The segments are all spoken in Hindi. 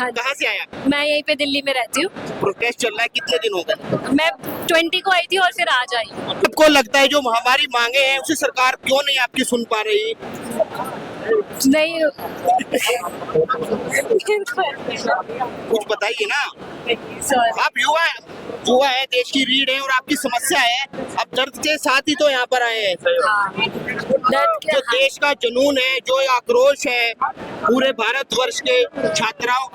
हाँ। कहाँ से आया? मैं यहीं पे दिल्ली में रहती हूँ। प्रोटेस्ट चल रहा है, कितने दिन हो गए? मैं 20 को आई थी और फिर आज आई हूँ। आपको लगता है जो हमारी मांगे हैं उसे सरकार क्यों नहीं आपकी सुन पा रही? नहीं कुछ बताइए ना। सॉरी। आप युवा है, देश की रीढ़ है और आपकी समस्या है। अब दर्द के साथ ही तो यहाँ पर आए हैं। जो देश का जुनून है, जो आक्रोश है पूरे भारतवर्ष के छात्रों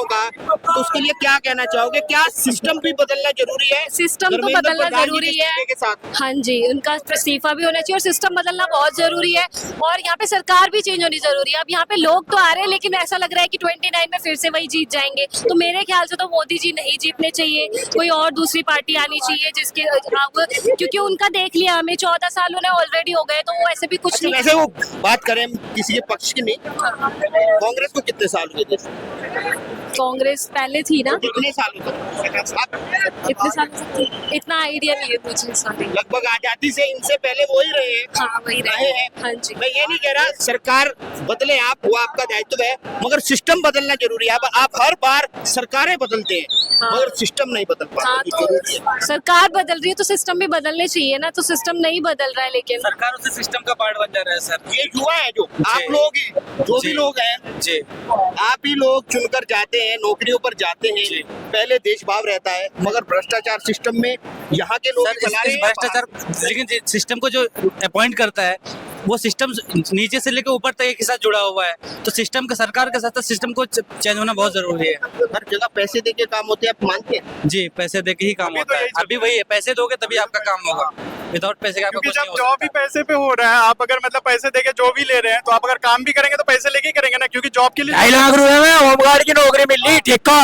का, तो उसके लिए क्या कहना चाहोगे? क्या सिस्टम भी बदलना जरूरी है? सिस्टम तो धर्मेंद्र बदलना प्रधान जी जरूरी के है। इस्तीफे के साथ हाँ जी, उनका इस्तीफा भी होना चाहिए और सिस्टम बदलना बहुत जरूरी है। और यहाँ पे सरकार भी चेंज होनी जरूरी है। अब यहाँ पे लोग तो आ रहे हैं लेकिन ऐसा लग रहा है कि 29 में फिर से वही जीत जाएंगे। तो मेरे ख्याल से तो मोदी जी नहीं जीतने चाहिए, कोई और दूसरी पार्टी आनी चाहिए जिसके क्योंकि उनका देख लिया हमें 14 साल उन्हें ऑलरेडी हो गए, तो वो ऐसे भी कुछ नहीं। वैसे वो बात करें किसी के पक्ष की नहीं, कांग्रेस को कितने साल हुए थे? कांग्रेस पहले थी ना, कितने साल हुए? इतने साल से थी, इतना आइडिया नहीं है मुझे। सॉरी। लगभग आजादी से इनसे पहले वो ही रहे हैं। हाँ वही रहे हैं। हाँ जी। मैं ये नहीं कह रहा सरकार बदले, आप वो आपका दायित्व है, मगर सिस्टम बदलना जरूरी है। अब आप हर बार सरकारें बदलते हैं हाँ। मगर सिस्टम नहीं बदल पाता। हाँ, जरूरी है। तो सरकार बदल रही है तो सिस्टम भी बदलने चाहिए ना, तो सिस्टम नहीं बदल रहा है लेकिन सरकार उसे सिस्टम का पार्ट बन जा रहा है सर। ये युवा है जो आप लोग ही, जो भी जी। लोग हैं, जी आप ही लोग चुनकर जाते हैं, नौकरियों पर जाते हैं। जी। पहले देश भाव रहता है मगर भ्रष्टाचार सिस्टम में यहाँ के लोग सर, ही चला इस रहे हैं। भ्रष्टाचार लेकिन सिस्टम को जो अपॉइंट करता है वो सिस्टम नीचे से लेकर ऊपर तक एक ही साथ जुड़ा हुआ है। तो सिस्टम का, सरकार के साथ सिस्टम को चेंज होना बहुत जरूरी है। हर जगह पैसे दे के काम होते हैं, आप मानते हैं? जी, पैसे दे के ही काम होता है। अभी वही है, पैसे दोगे तभी आपका काम होगा, विदाउट पैसे का आपका क्योंकि कुछ नहीं जब हो जॉब भी सकता। पैसे पे हो रहा है, आप अगर मतलब पैसे देके जो भी ले रहे हैं तो आप अगर काम भी करेंगे तो पैसे लेके ही करेंगे ना, क्योंकि जॉब के लिए 2.5 लाख रुपए में होमगार्ड की नौकरी मिल रही, ठेका।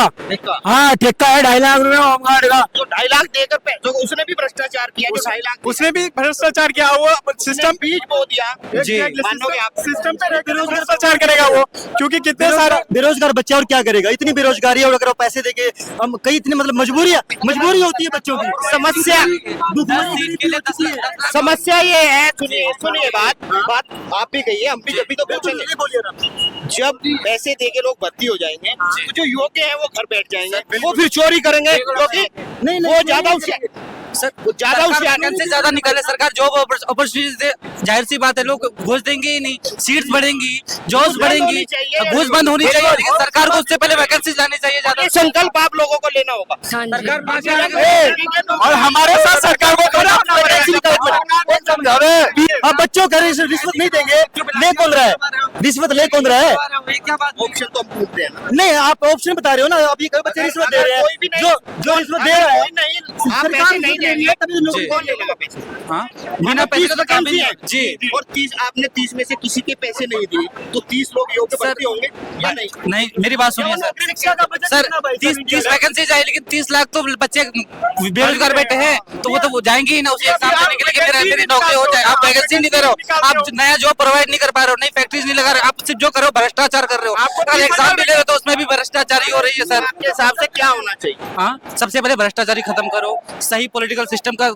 हाँ, ठेका है 2.5 लाख रुपए होमगार्ड का। तो 2.5 लाख देकर तो उसने भी भ्रष्टाचार किया। जो 2.5 लाख उसने भी भ्रष्टाचार किया, वो सिस्टम बीज बो दिया। जी। मानोगे आप? सिस्टम पे रहकर भ्रष्टाचार करेगा वो, क्योंकि कितने सारे बेरोजगार बच्चा और क्या करेगा? इतनी बेरोजगारी है और अगर वो पैसे देके हम कई इतनी मतलब मजबूरी होती है बच्चों की। समस्या ये है, सुनिए बात आप भी कहिए, हम भी जब भी तो पूछेंगे। जब पैसे देके लोग भर्ती हो जाएंगे तो जो योग्य है वो घर बैठ जाएंगे, वो फिर चोरी करेंगे क्योंकि वो ज्यादा होशियार सर, ज्यादा होशियार वैकेंसी ज्यादा निकाले सरकार, जॉब अपॉर्चुनिटी दे। जाहिर सी बात है, लोग घुस देंगे ही नहीं, सीट्स बढ़ेंगी, जॉब्स बढ़ेंगी, घुस बंद होनी चाहिए। लेकिन सरकार को उससे पहले वैकेंसी लानी चाहिए ज्यादा। ये संकल्प आप लोगों को लेना होगा। हाँ जी। सरकार 5 लाख और हमारे साथ सरकार को अब बच्चों का रिश्वत नहीं देंगे, ले कौन रहा है? रिश्वत ले कौन रहा है? क्या बात ऑप्शन तो हम पूछते हैं ना। नहीं, आप ऑप्शन बता रहे हो ना। अभी कई बच्चे रिश्वत दे रहे हैं, कोई भी नहीं, जो रिश्वत दे रहा है कोई नहीं, आप पैसे नहीं देंगे तभी लोग जी। कौन ले लेगा पैसे? हाँ, बिना पैसे का तो काम ही है। जी, और 30 आपने 30 में से किसी के पैसे नहीं दिए तो 30 लोग योग्य सर, भर्ती होंगे या नहीं? नहीं, मेरी बात सुनिए सर 30 वैकेंसी चाहिए, लेकिन 30 लाख तो बच्चे बेरोजगार बैठे हैं, तो वो जाएंगे ही ना उसी एग्जाम देने के लिए कि मेरी नौकरी हो जाए। आप वैकेंसी नहीं दे रहे हो, आप नया जॉब प्रोवाइड नहीं कर पा रहे हो, नई फैक्ट्रीज नहीं लगा रहे हो, आप सिर्फ जो कर रहे हो भ्रष्टाचार कर रहे हो। अगर एग्जाम भी ले रहे हो तो उसमें भी भ्रष्टाचार ही हो रही है सर। आपके हिसाब से क्या होना चाहिए? हाँ, सबसे पहले भ्रष्टाचारी खत्म करो, सही पॉलिटिकल सिस्टम का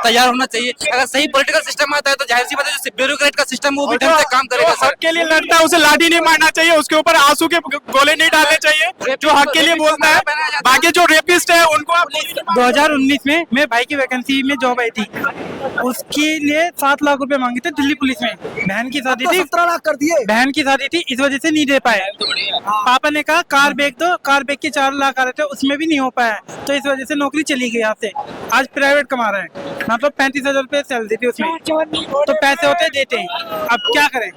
तैयार होना चाहिए। अगर सही पॉलिटिकल सिस्टम आता है तो जाहिर सी बात है जो ब्यूरोक्रेट का सिस्टम वो भी ढंग से काम करेगा सर। हक के लिए लड़ता है उसे लाठी नहीं मारना चाहिए, उसके ऊपर आंसू के गोले नहीं डालने चाहिए। जो हक के लिए बोलता है, बाकी जो रेपिस्ट है उनको आप 2019 में मेरे भाई की वैकेंसी में जॉब आई थी, उसके लिए 7 लाख रुपए मांगे थे दिल्ली पुलिस में। बहन की शादी थी, 17 लाख कर दिए। बहन की शादी थी, इस वजह से नहीं दे पाए। पापा ने कहा कार बेच दो, कार बेच के 4 लाख आ रहे थे, उसमें भी नहीं हो पाया, तो इस वजह से नौकरी चली गई यहाँ से। आज प्राइवेट कमा रहे हैं, मतलब 35,000 रुपए सैलरी थी उसमें, तो पैसे होते देते हैं, अब क्या करें।